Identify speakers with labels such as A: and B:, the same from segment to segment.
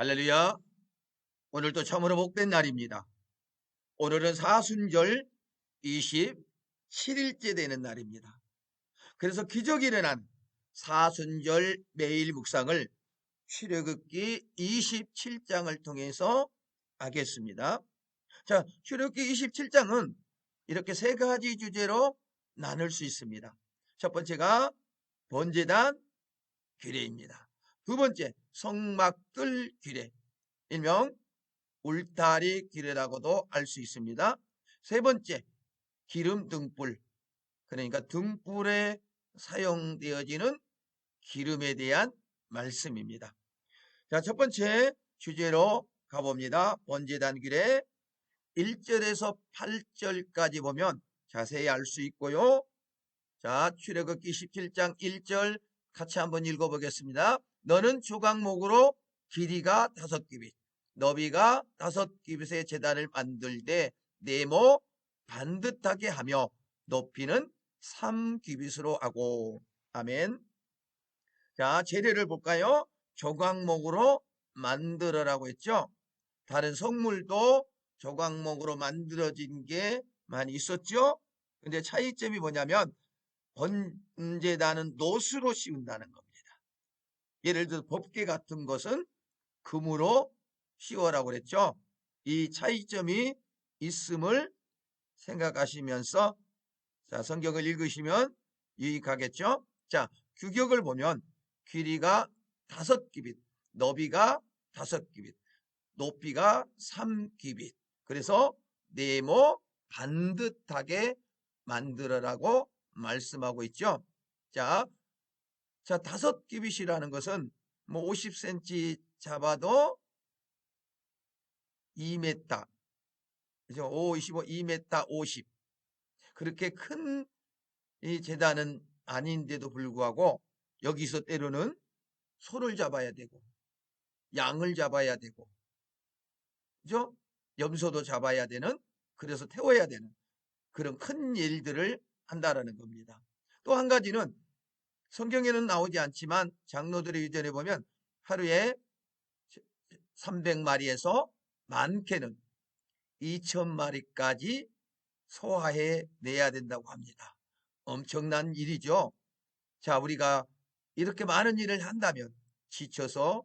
A: 할렐루야. 오늘도 참으로 복된 날입니다. 오늘은 사순절 27일째 되는 날입니다. 그래서 기적이 일어난 사순절 매일 묵상을 출애굽기 27장을 통해서 하겠습니다. 자, 출애굽기 27장은 이렇게 세 가지 주제로 나눌 수 있습니다. 첫 번째가 번제단 규례입니다. 두 번째, 성막들 규례, 일명 울타리 규례라고도 알 수 있습니다. 세 번째, 기름 등불, 그러니까 등불에 사용되어지는 기름에 대한 말씀입니다. 자, 첫 번째 주제로 가봅니다. 번제단 규례 1절에서 8절까지 보면 자세히 알 수 있고요. 자, 출애굽기 17장 1절 같이 한번 읽어보겠습니다. 너는 조각목으로 길이가 5규빗, 너비가 5규빗의 제단을 만들되 네모 반듯하게 하며 높이는 3규빗으로 하고. 아멘. 자, 재료를 볼까요? 조각목으로 만들어라고 했죠. 다른 성물도 조각목으로 만들어진 게 많이 있었죠. 근데 차이점이 뭐냐면 번제단은 노수로 씌운다는 겁니다. 예를 들어 법궤 같은 것은 금으로 씌워라고 그랬죠. 이 차이점이 있음을 생각하시면서 자, 성경을 읽으시면 유익하겠죠. 자, 규격을 보면 길이가 5규빗, 너비가 5규빗, 높이가 3규빗. 그래서 네모 반듯하게 만들어라고 말씀하고 있죠. 자, 5규빗이라는 것은 뭐 50cm 잡아도 2m, 그죠? 5, 25, 2m 50. 그렇게 큰 이 재단은 아닌데도 불구하고 여기서 때로는 소를 잡아야 되고 양을 잡아야 되고, 그죠? 염소도 잡아야 되는, 그래서 태워야 되는 그런 큰 일들을 한다라는 겁니다. 또 한 가지는 성경에는 나오지 않지만 장로들의 의견에 보면 하루에 300마리에서 많게는 2000마리까지 소화해 내야 된다고 합니다. 엄청난 일이죠. 자, 우리가 이렇게 많은 일을 한다면 지쳐서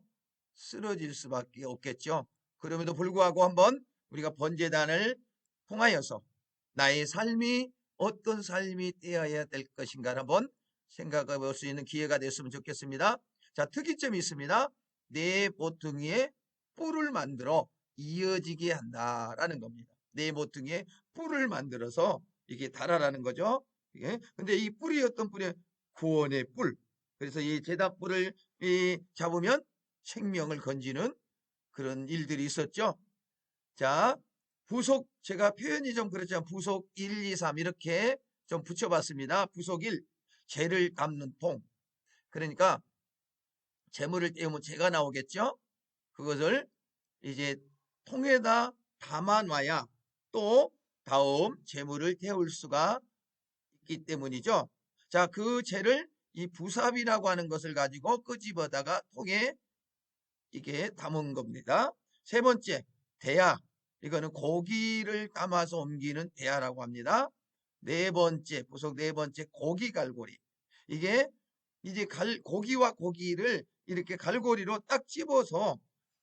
A: 쓰러질 수밖에 없겠죠. 그럼에도 불구하고 한번 우리가 번제단을 통하여서 나의 삶이 어떤 삶이 되어야 될 것인가 한번 생각해 볼 수 있는 기회가 됐으면 좋겠습니다. 자, 특이점이 있습니다. 네 모퉁이에 뿔을 만들어 이어지게 한다라는 겁니다. 네 모퉁이에 뿔을 만들어서 이게 달아라는 거죠. 예? 근데 이 뿔이 어떤 뿔이에요? 구원의 뿔. 그래서 이 제단뿔을 잡으면 생명을 건지는 그런 일들이 있었죠. 자, 부속, 제가 표현이 좀 그렇지만 부속 1, 2, 3 이렇게 좀 붙여봤습니다. 부속 1, 재를 담는 통. 그러니까 재물을 떼우면 재가 나오겠죠. 그것을 이제 통에다 담아놔야 또 다음 재물을 태울 수가 있기 때문이죠. 자, 그 재를 이 부삽이라고 하는 것을 가지고 끄집어다가 통에 이게 담은 겁니다. 세 번째, 대야. 이거는 고기를 담아서 옮기는 대야라고 합니다. 네 번째, 부속 네 번째, 고기 갈고리. 이게 이제 고기와 고기를 이렇게 갈고리로 딱 집어서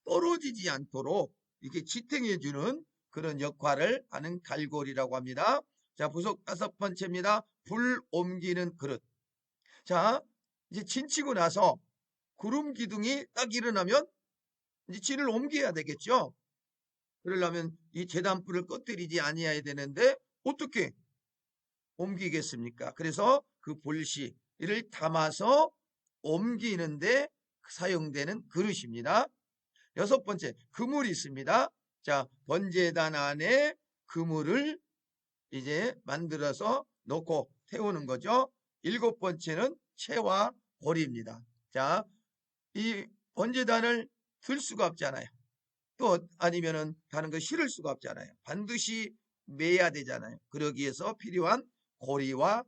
A: 떨어지지 않도록 이렇게 지탱해주는 그런 역할을 하는 갈고리라고 합니다. 자, 부속 5번째입니다. 불 옮기는 그릇. 자, 이제 진치고 나서 구름 기둥이 딱 일어나면 이제 진을 옮겨야 되겠죠. 그러려면 이 제단불을 꺼뜨리지 아니어야 되는데 어떻게 옮기겠습니까? 그래서 그 불씨를 담아서 옮기는데 사용되는 그릇입니다. 6번째, 그물이 있습니다. 자, 번제단 안에 그물을 이제 만들어서 놓고 태우는 거죠. 7번째는 채와 고리입니다. 자, 이 번제단을 들 수가 없잖아요. 또 아니면은 다른 거 실을 수가 없잖아요. 반드시 매야 되잖아요. 그러기 위해서 필요한 고리와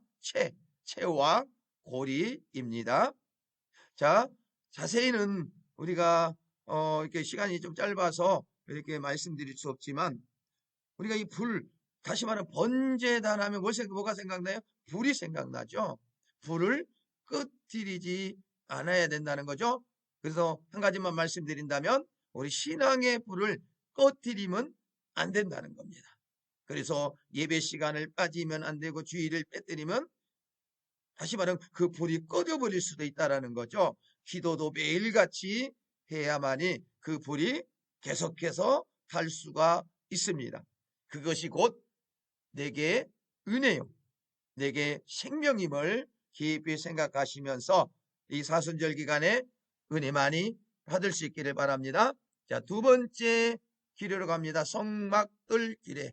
A: 채와 고리입니다. 자, 자세히는 우리가 이렇게 시간이 좀 짧아서 이렇게 말씀드릴 수 없지만, 우리가 이 불, 다시 말하면 번제단 하면 뭐가 생각나요? 불이 생각나죠. 불을 끄트리지 않아야 된다는 거죠. 그래서 한 가지만 말씀드린다면, 우리 신앙의 불을 꺼트리면 안 된다는 겁니다. 그래서 예배 시간을 빠지면 안 되고 주의를 빼뜨리면 다시 말하면 그 불이 꺼져버릴 수도 있다는 거죠. 기도도 매일같이 해야만이 그 불이 계속해서 달 수가 있습니다. 그것이 곧 내게 은혜요, 내게 생명임을 깊이 생각하시면서 이 사순절 기간에 은혜 많이 받을 수 있기를 바랍니다. 자, 두 번째 기례로 갑니다. 성막들 기례.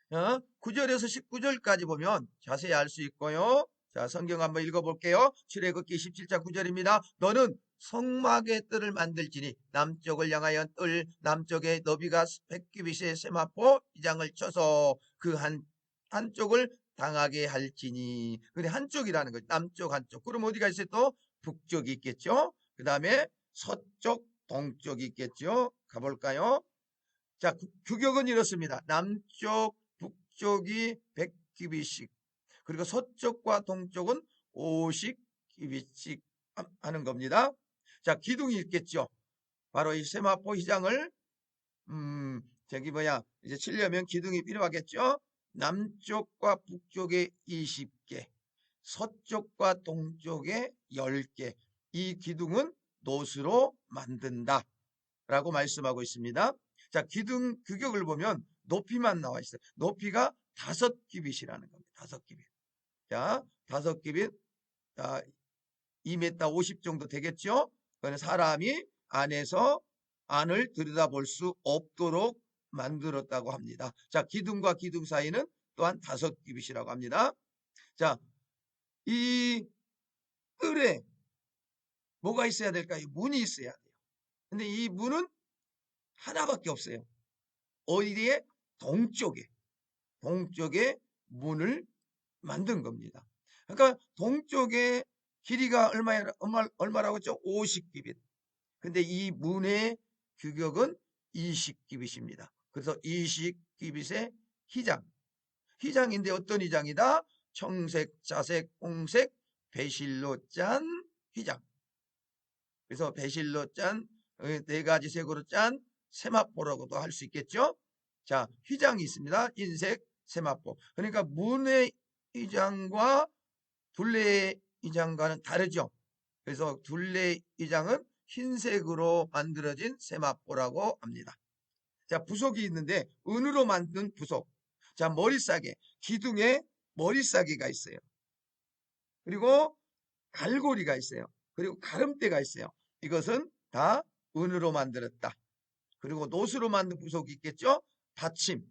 A: 9절에서 19절까지 보면 자세히 알 수 있고요. 자, 성경 한번 읽어볼게요. 출애굽기 17장 9절입니다. 너는 성막의 뜰을 만들지니 남쪽을 향하여 뜰 남쪽의 너비가 100규빗의 세마포 이장을 쳐서 그 한쪽을 당하게 할지니. 근데 한쪽이라는 거죠. 남쪽 한쪽. 그럼 어디가 있어요? 또 북쪽이 있겠죠. 그 다음에 서쪽 동쪽이 있겠죠. 가볼까요? 자, 규격은 이렇습니다. 남쪽 북쪽이 100규빗씩, 그리고 서쪽과 동쪽은 50규빗씩 하는 겁니다. 자, 기둥이 있겠죠. 바로 이 세마포 휘장을 이제 치려면 기둥이 필요하겠죠. 남쪽과 북쪽에 20개, 서쪽과 동쪽에 10개. 이 기둥은 놋으로 만든다 라고 말씀하고 있습니다. 자, 기둥 규격을 보면 높이만 나와 있어요. 높이가 5규빗이라는 겁니다. 5규빗. 자, 5규빗, 2m 50 정도 되겠죠? 그러니 사람이 안을 들여다볼 수 없도록 만들었다고 합니다. 자, 기둥과 기둥 사이는 또한 5규빗이라고 합니다. 자, 이 뜰에 뭐가 있어야 될까요? 문이 있어야 돼요. 근데 이 문은 하나밖에 없어요. 어디에? 동쪽에 문을 만든 겁니다. 그러니까 동쪽에 길이가 얼마라고 했죠? 50규빗. 근데 이 문의 규격은 20규빗입니다. 그래서 20규빗의 휘장인데 어떤 휘장이다? 청색, 자색, 홍색, 배실로 짠 휘장. 그래서 배실로 짠, 4가지 색으로 짠 세마포라고도 할 수 있겠죠. 자, 휘장이 있습니다. 흰색 세마포. 그러니까 문의 휘장과 둘레 휘장과는 다르죠. 그래서 둘레 휘장은 흰색으로 만들어진 세마포라고 합니다. 자, 부속이 있는데 은으로 만든 부속. 자, 머리싸개, 기둥에 머리싸개가 있어요. 그리고 갈고리가 있어요. 그리고 가름대가 있어요. 이것은 다 은으로 만들었다. 그리고 놋으로 만든 부속이 있겠죠. 받침,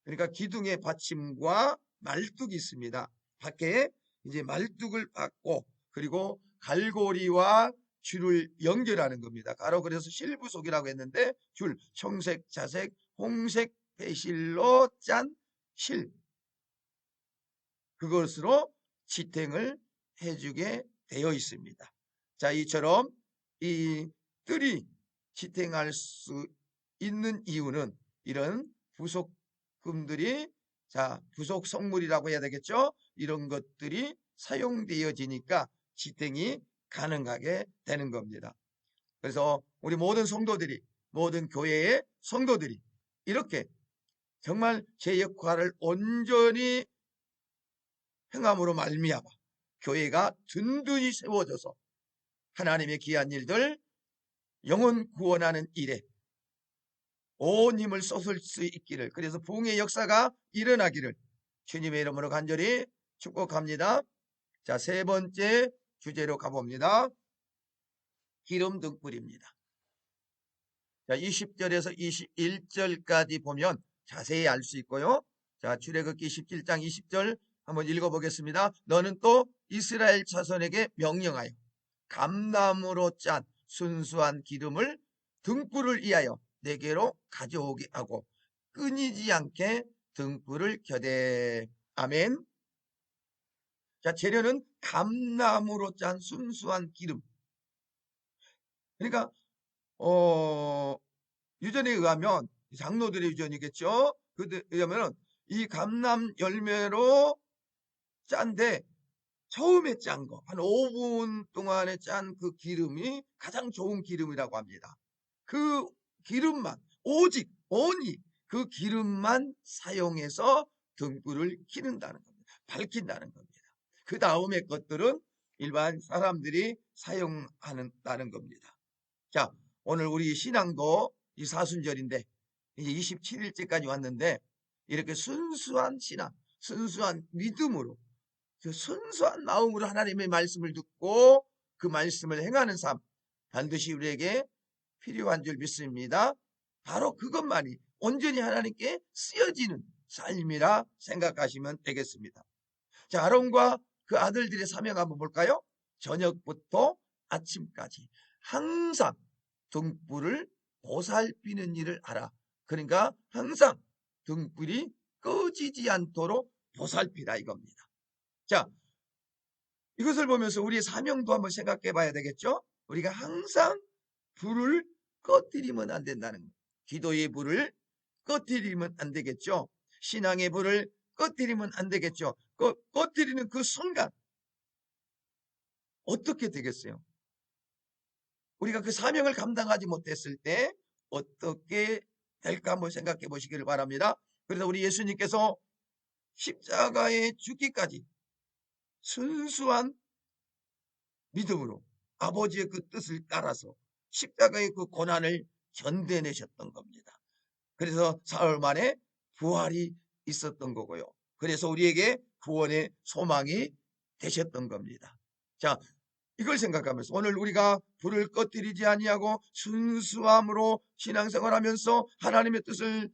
A: 그러니까 기둥의 받침과 말뚝이 있습니다. 밖에 이제 말뚝을 받고, 그리고 갈고리와 줄을 연결하는 겁니다. 바로 그래서 실부속이라고 했는데, 줄, 청색, 자색, 홍색, 배실로 짠 실, 그것으로 지탱을 해주게 되어 있습니다. 자, 이처럼 이 뜰이 지탱할 수 있는 이유는 이런 부속금들이, 자, 부속 성물이라고 해야 되겠죠? 이런 것들이 사용되어지니까 지탱이 가능하게 되는 겁니다. 그래서 우리 모든 성도들이, 모든 교회의 성도들이 이렇게 정말 제 역할을 온전히 행함으로 말미암아 교회가 든든히 세워져서 하나님의 귀한 일들, 영혼 구원하는 일에 온 힘을 쏟을 수 있기를, 그래서 부흥의 역사가 일어나기를 주님의 이름으로 간절히 축복합니다. 자, 세 번째 주제로 가봅니다. 기름 등불입니다. 자, 20절에서 21절까지 보면 자세히 알 수 있고요. 자, 출애굽기 17장 20절 한번 읽어보겠습니다. 너는 또 이스라엘 자손에게 명령하여 감나무로 짠 순수한 기름을 등불을 위하여 내게로 가져오게 하고 끊이지 않게 등불을 켜되. 아멘. 자, 재료는 감나무로 짠 순수한 기름. 그러니까 유전에 의하면 장로들의 유전이겠죠. 그러면은 이 감람 열매로 짠데 처음에 짠 거, 한 5분 동안에 짠 그 기름이 가장 좋은 기름이라고 합니다. 그 기름만, 오직, only 그 기름만 사용해서 등불을 켜는다는 겁니다. 밝힌다는 겁니다. 그 다음에 것들은 일반 사람들이 사용한다는 겁니다. 자, 오늘 우리 신앙도 이 사순절인데 이제 27일째까지 왔는데 이렇게 순수한 신앙, 순수한 믿음으로 그 순수한 마음으로 하나님의 말씀을 듣고 그 말씀을 행하는 삶 반드시 우리에게 필요한 줄 믿습니다. 바로 그것만이 온전히 하나님께 쓰여지는 삶이라 생각하시면 되겠습니다. 자, 아론과 그 아들들의 사명 한번 볼까요? 저녁부터 아침까지 항상 등불을 보살피는 일을 하라. 그러니까 항상 등불이 꺼지지 않도록 보살피라 이겁니다. 자, 이것을 보면서 우리의 사명도 한번 생각해 봐야 되겠죠? 우리가 항상 불을 꺼뜨리면 안 된다는 거예요. 기도의 불을 꺼뜨리면 안 되겠죠? 신앙의 불을 꺼뜨리면 안 되겠죠? 꺼뜨리는 그 순간 어떻게 되겠어요? 우리가 그 사명을 감당하지 못했을 때 어떻게 될까 한번 생각해 보시기를 바랍니다. 그래서 우리 예수님께서 십자가에 죽기까지 순수한 믿음으로 아버지의 그 뜻을 따라서 십자가의 그 고난을 견뎌내셨던 겁니다. 그래서 사흘 만에 부활이 있었던 거고요. 그래서 우리에게 구원의 소망이 되셨던 겁니다. 자, 이걸 생각하면서 오늘 우리가 불을 꺼뜨리지 아니하고 순수함으로 신앙생활하면서 하나님의 뜻을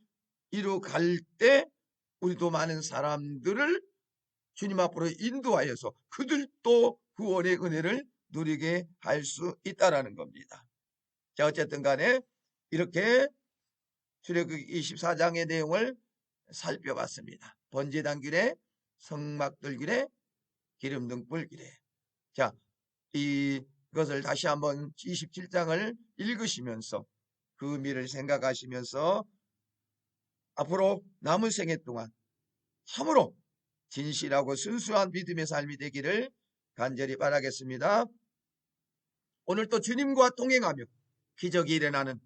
A: 이루갈 때 우리도 많은 사람들을 주님 앞으로 인도하여서 그들도 구원의 은혜를 누리게 할 수 있다라는 겁니다. 자, 어쨌든 간에 이렇게 출애굽기 24장의 내용을 살펴봤습니다. 번제단길에 성막들길에 기름등불길에. 자, 이것을 다시 한번 27장을 읽으시면서 그 의미를 생각하시면서 앞으로 남은 생애 동안 참으로 진실하고 순수한 믿음의 삶이 되기를 간절히 바라겠습니다. 오늘 또 주님과 동행하며 기적이 일어나는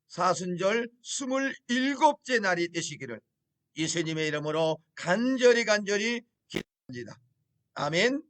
A: 사순절 27째 날이 되시기를 예수님의 이름으로 간절히 기도합니다. 아멘.